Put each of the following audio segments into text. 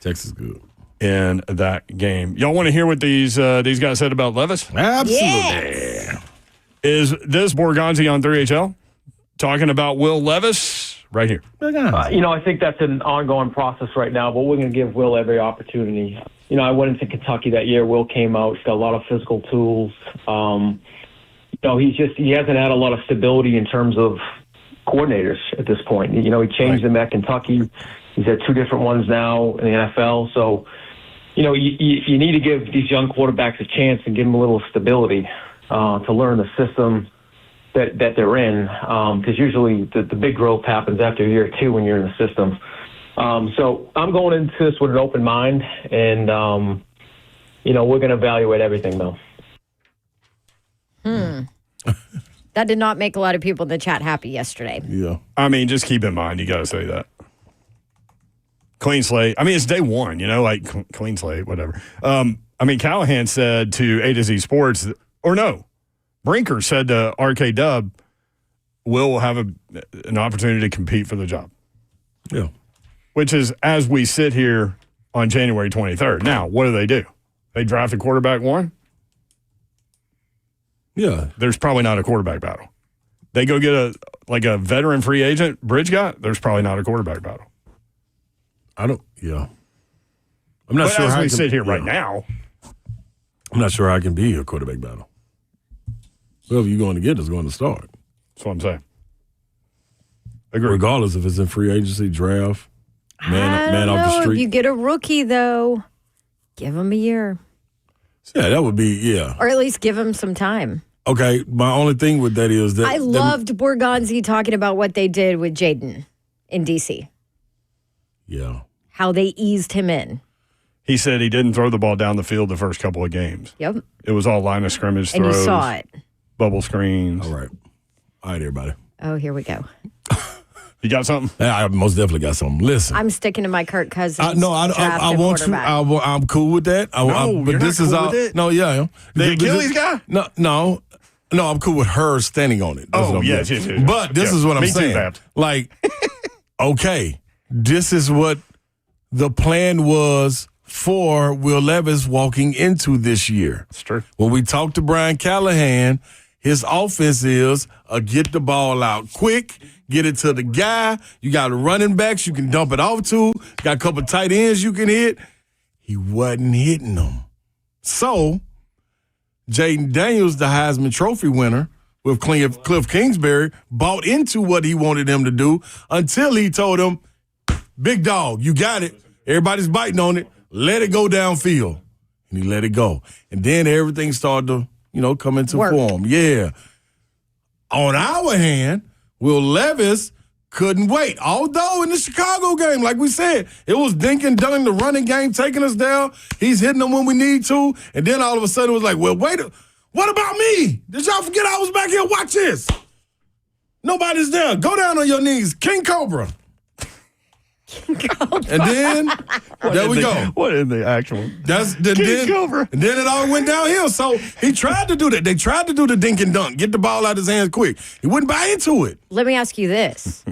Texas good. In that game. Y'all want to hear what these guys said about Levis? Absolutely. Yes. Is this Borgonzi on 3HL talking about Will Levis right here? I think that's an ongoing process right now, but we're going to give Will every opportunity. I went into Kentucky that year. Will came out. He's got a lot of physical tools. He hasn't had a lot of stability in terms of coordinators at this point. He changed them at Kentucky. He's had 2 different ones now in the NFL. So, you need to give these young quarterbacks a chance and give them a little stability to learn the system that they're in. Because usually the big growth happens after year 2 when you're in the system. So I'm going into this with an open mind, and, we're going to evaluate everything, though. That did not make a lot of people in the chat happy yesterday. Yeah. I mean, just keep in mind, you got to say that. Clean slate. I mean, it's day 1, clean slate, whatever. Callahan said to A to Z Sports, Brinker said to RK Dub, Will have an opportunity to compete for the job. Yeah. Which is, as we sit here on January 23rd. Now, what do? They draft a quarterback 1? Yeah. There's probably not a quarterback battle. They go get a veteran free agent bridge guy, there's probably not a quarterback battle. I'm not sure as how we sit here right now. I'm not sure I can be a quarterback battle. Whoever you're going to get is going to start. That's what I'm saying. Agree. Regardless if it's in free agency, draft, man off the street. If you get a rookie, though, give him a year. Yeah, that would be, Or at least give him some time. Okay, my only thing with that is that... I loved Borgonzi talking about what they did with Jaden in D.C. Yeah. How they eased him in. He said he didn't throw the ball down the field the first couple of games. Yep. It was all line of scrimmage And throws. you saw it. Bubble screens. All right, everybody. Oh, here we go. You got something? I most definitely got something. Listen. I'm sticking to my Kirk Cousins. I want to. I'm cool with that. But you're this not is cool all. with it? No, yeah, I am. The Achilles guy? No. I'm cool with her standing on it. That's what I'm yes. But this is what I'm Me too, saying. Babs. Okay, this is what the plan was for Will Levis walking into this year. That's true. When we talked to Brian Callahan, his offense is get the ball out quick, get it to the guy. You got running backs you can dump it off to. Got a couple tight ends you can hit. He wasn't hitting them. So, Jaden Daniels, the Heisman Trophy winner with Cliff Kingsbury, bought into what he wanted him to do until he told him, big dog, you got it. Everybody's biting on it. Let it go downfield. And he let it go. And then everything started to, come into form. Yeah. On our hand, Will Levis couldn't wait. Although in the Chicago game, like we said, it was dink and dunk, the running game taking us down. He's hitting them when we need to. And then all of a sudden it was like, well, wait, what about me? Did y'all forget I was back here? Watch this. Nobody's there. Go down on your knees. King Cobra. And then there we go. What in the actual? Cobra. And then it all went downhill. So he tried to do that. They tried to do the dink and dunk, get the ball out of his hands quick. He wouldn't buy into it. Let me ask you this.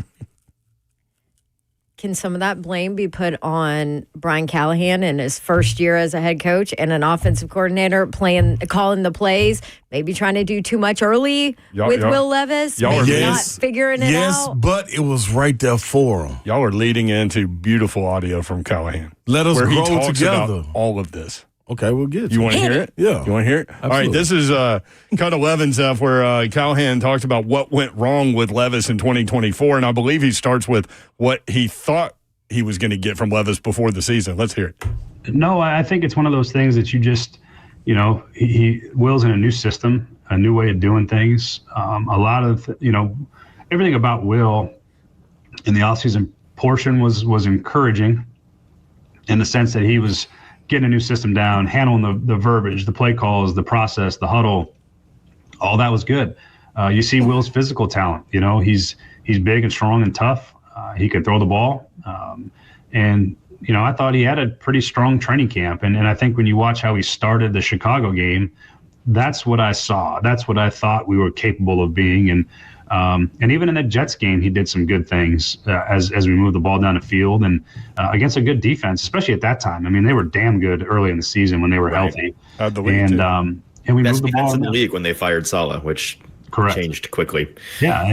Can some of that blame be put on Brian Callahan in his first year as a head coach and an offensive coordinator calling the plays, maybe trying to do too much early with Will Levis, maybe not figuring it out? Yes, but it was right there for him. Y'all are leading into beautiful audio from Callahan. Let us where grow he talks together. About all of this. Okay, we'll get it. You want to hear it? Yeah. You want to hear it? Absolutely. All right, this is cut 11 stuff where Callahan talked about what went wrong with Levis in 2024, and I believe he starts with what he thought he was going to get from Levis before the season. Let's hear it. No, I think it's one of those things that you just, Will's in a new system, a new way of doing things. A lot of, everything about Will in the offseason portion was encouraging in the sense that he was getting a new system down, handling the verbiage, the play calls, the process, the huddle. All that was good. You see Will's physical talent. He's big and strong and tough. He could throw the ball. I thought he had a pretty strong training camp. And I think when you watch how he started the Chicago game, that's what I saw. That's what I thought we were capable of being. And And even in the Jets game, he did some good things as we moved the ball down the field and against a good defense, especially at that time. I mean, they were damn good early in the season when they were healthy. The league and we best moved the ball in the league when they fired Saleh, which changed quickly. Yeah,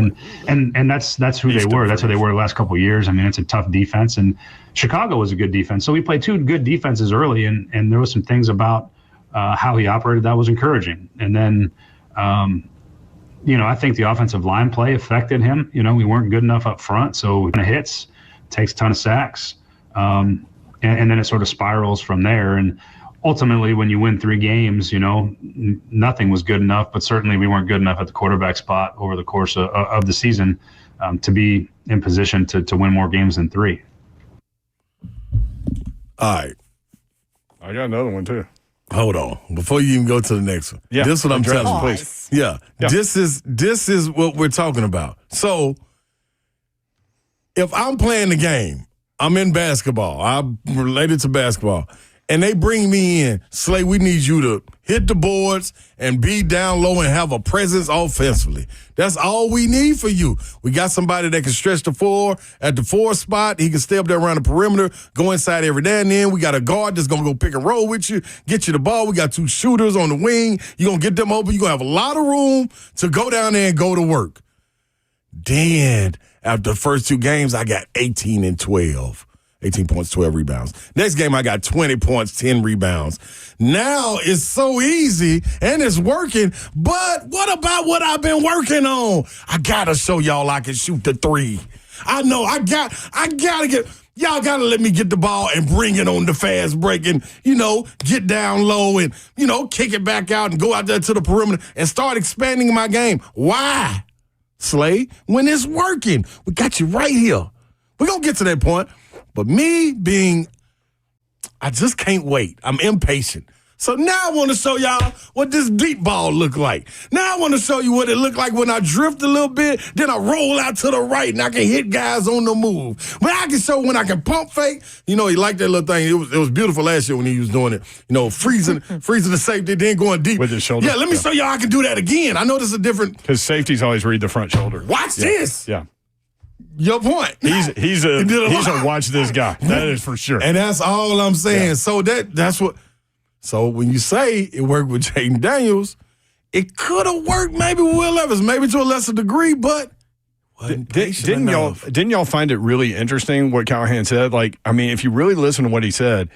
and that's who they were. That's who they were the last couple of years. I mean, it's a tough defense, and Chicago was a good defense. So we played two good defenses early, and there was some things about how he operated that was encouraging. And then, I think the offensive line play affected him. We weren't good enough up front, so when it hits, takes a ton of sacks, and then it sort of spirals from there. And ultimately, when you win 3 games, nothing was good enough, but certainly we weren't good enough at the quarterback spot over the course of the season to be in position to win more games than 3. All right. I got another one, too. Hold on. Before you even go to the next one. Yeah. This is what I'm telling you. Please. Yeah. This is what we're talking about. So, if I'm playing the game, I'm in basketball. I'm related to basketball. And they bring me in, Slay, we need you to hit the boards and be down low and have a presence offensively. That's all we need for you. We got somebody that can stretch the floor at the 4 spot. He can stay up there around the perimeter, go inside every now and then. We got a guard that's going to go pick and roll with you, get you the ball. We got 2 shooters on the wing. You're going to get them open. You're going to have a lot of room to go down there and go to work. Then, after the first 2 games, I got 18 and 12. 18 points, 12 rebounds. Next game, I got 20 points, 10 rebounds. Now it's so easy and it's working, but what about what I've been working on? I got to show y'all I can shoot the 3. I know, I got to get, y'all got to let me get the ball and bring it on the fast break and, get down low and, kick it back out and go out there to the perimeter and start expanding my game. Why, Slay? When it's working, we got you right here. We're going to get to that point. But me being, I just can't wait. I'm impatient. So now I want to show y'all what this deep ball look like. Now I want to show you what it look like when I drift a little bit, then I roll out to the right and I can hit guys on the move. But I can show when I can pump fake. He liked that little thing. It was beautiful last year when he was doing it. Freezing the safety, then going deep. With his shoulder. Yeah, let me show y'all I can do that again. I know this is a different. Because safeties always read the front shoulder. Watch this. Yeah. Your point. He's a watch this guy. That is for sure. And that's all I'm saying. Yeah. So that's what. So when you say it worked with Jaden Daniels, it could have worked maybe with Will Levis, maybe to a lesser degree, but didn't y'all find it really interesting what Callahan said? If you really listen to what he said,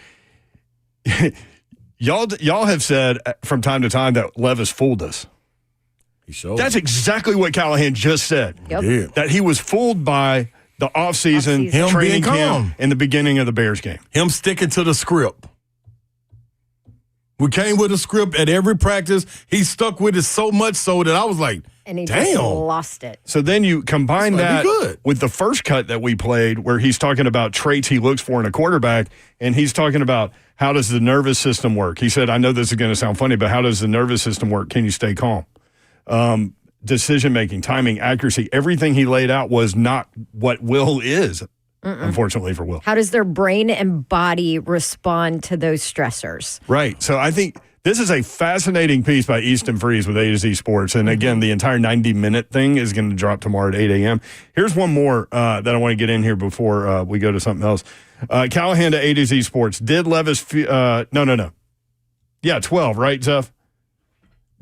y'all have said from time to time that Levis fooled us. That's exactly what Callahan just said. Yep. That he was fooled by the offseason training camp in the beginning of the Bears game. Him sticking to the script. We came with a script at every practice. He stuck with it so much so that I was like, and he damn. just lost it. So then you combine that with the first cut that we played where he's talking about traits he looks for in a quarterback, and he's talking about how does the nervous system work. He said, I know this is going to sound funny, but how does the nervous system work? Can you stay calm? Decision-making, timing, accuracy, everything he laid out was not what Will is, unfortunately for Will. How does their brain and body respond to those stressors? Right. So I think this is a fascinating piece by Easton Freeze with A to Z Sports. And again, the entire 90-minute thing is going to drop tomorrow at 8 a.m. Here's one more that I want to get in here before we go to something else. Callahan to A to Z Sports. Did Levis no. Yeah, 12, right, Zeph?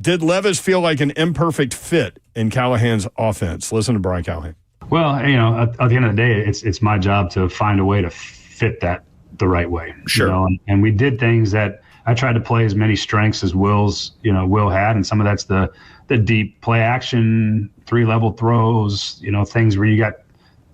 Did Levis feel like an imperfect fit in Callahan's offense? Listen to Brian Callahan. Well, at the end of the day, it's my job to find a way to fit that the right way. Sure. And we did things that I tried to play as many strengths as Will had, and some of that's the deep play action, 3-level throws, things where you got,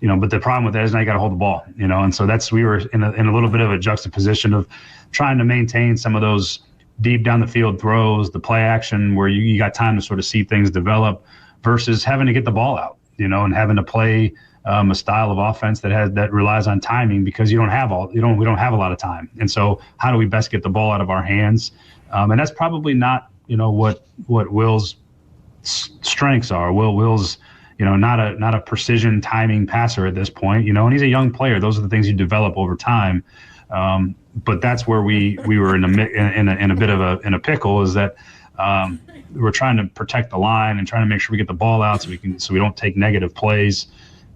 but the problem with that is now you got to hold the ball, and so we were in a little bit of a juxtaposition of trying to maintain some of those deep down the field throws, the play action where you got time to sort of see things develop versus having to get the ball out, and having to play a style of offense that relies on timing because we don't have a lot of time. And so how do we best get the ball out of our hands? And that's probably not, what Will's strengths are. Will's, not a precision timing passer at this point, and he's a young player. Those are the things you develop over time. But that's where we were in a bit of a pickle is that We're trying to protect the line and trying to make sure we get the ball out so we don't take negative plays.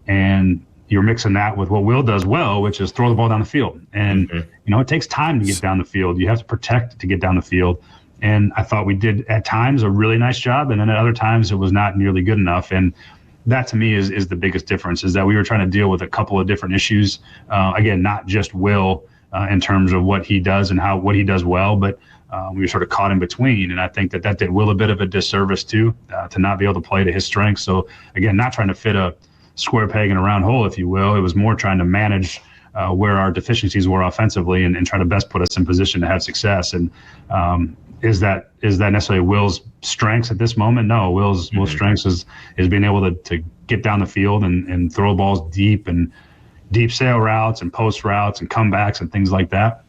And you're mixing that with what Will does well, which is throw the ball down the field. And, it takes time to get down the field. You have to protect to get down the field. And I thought we did at times a really nice job. And then at other times it was not nearly good enough. And that to me is the biggest difference, is that we were trying to deal with a couple of different issues. Again, not just Will in terms of what he does and what he does well, but we were sort of caught in between. And I think that did Will a bit of a disservice too, to not be able to play to his strengths. So again, not trying to fit a square peg in a round hole, if you will. It was more trying to manage where our deficiencies were offensively and try to best put us in position to have success. And is that necessarily Will's strengths at this moment? No, Will's strengths is being able to get down the field and throw balls deep and deep sail routes and post routes and comebacks and things like that.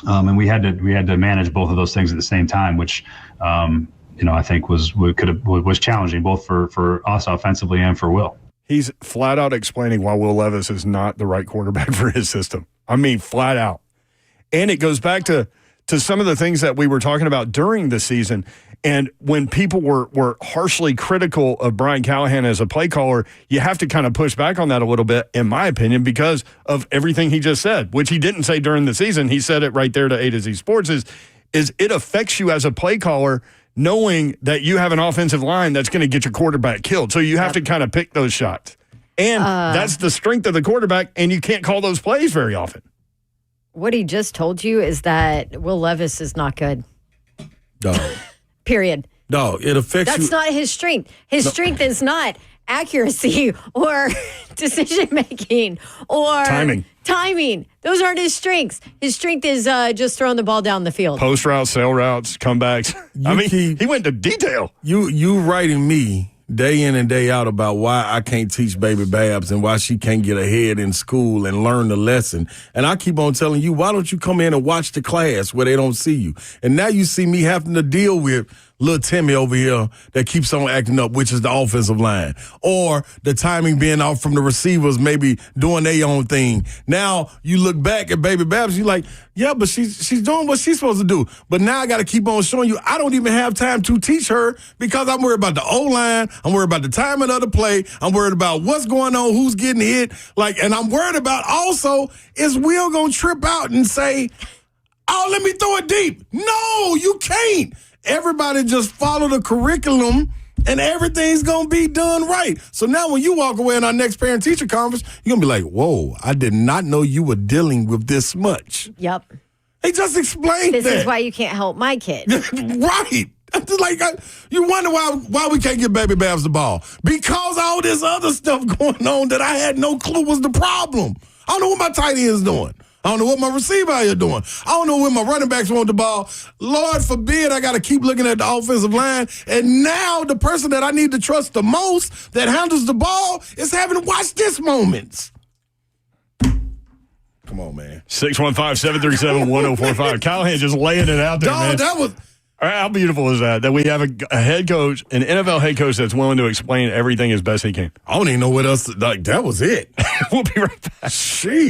And we had to manage both of those things at the same time, which I think was challenging both for us offensively and for Will. He's flat out explaining why Will Levis is not the right quarterback for his system. I mean, flat out. And it goes back to some of the things that we were talking about during the season. And when people were harshly critical of Brian Callahan as a play caller, you have to kind of push back on that a little bit, in my opinion, because of everything he just said, which he didn't say during the season. He said it right there to A to Z Sports, is it affects you as a play caller knowing that you have an offensive line that's going to get your quarterback killed. So you have to kind of pick those shots. And that's the strength of the quarterback, and you can't call those plays very often. What he just told you is that Will Levis is not good. Dog. Period. Dog, it affects you. That's not his strength. His strength is not accuracy or decision-making or timing. Those aren't his strengths. His strength is just throwing the ball down the field. Post routes, sail routes, comebacks. He went to detail. You writing me day in and day out about why I can't teach baby Babs and why she can't get ahead in school and learn the lesson. And I keep on telling you, why don't you come in and watch the class where they don't see you? And now you see me having to deal with little Timmy over here that keeps on acting up, which is the offensive line. Or the timing being off from the receivers, maybe doing their own thing. Now you look back at baby Babs, you're like, yeah, but she's doing what she's supposed to do. But now I got to keep on showing you I don't even have time to teach her because I'm worried about the O-line. I'm worried about the timing of the play. I'm worried about what's going on, who's getting hit. And I'm worried about also, is Will going to trip out and say, oh, let me throw it deep. No, you can't. Everybody just follow the curriculum and everything's going to be done right. So now when you walk away in our next parent-teacher conference, you're going to be like, whoa, I did not know you were dealing with this much. Yep. He just explained this is why you can't help my kid. Right. You wonder why we can't get baby Babs the ball. Because all this other stuff going on that I had no clue was the problem. I don't know what my tight end is doing. I don't know what my receiver are doing. I don't know when my running backs want the ball. Lord forbid I got to keep looking at the offensive line. And now the person that I need to trust the most that handles the ball is having to watch this moments. Come on, man. 615-737-1045. Callahan just laying it out there, man. That was... All right, how beautiful is that we have a head coach, an NFL head coach that's willing to explain everything as best he can. I don't even know what else. That was it. We'll be right back. Sheesh.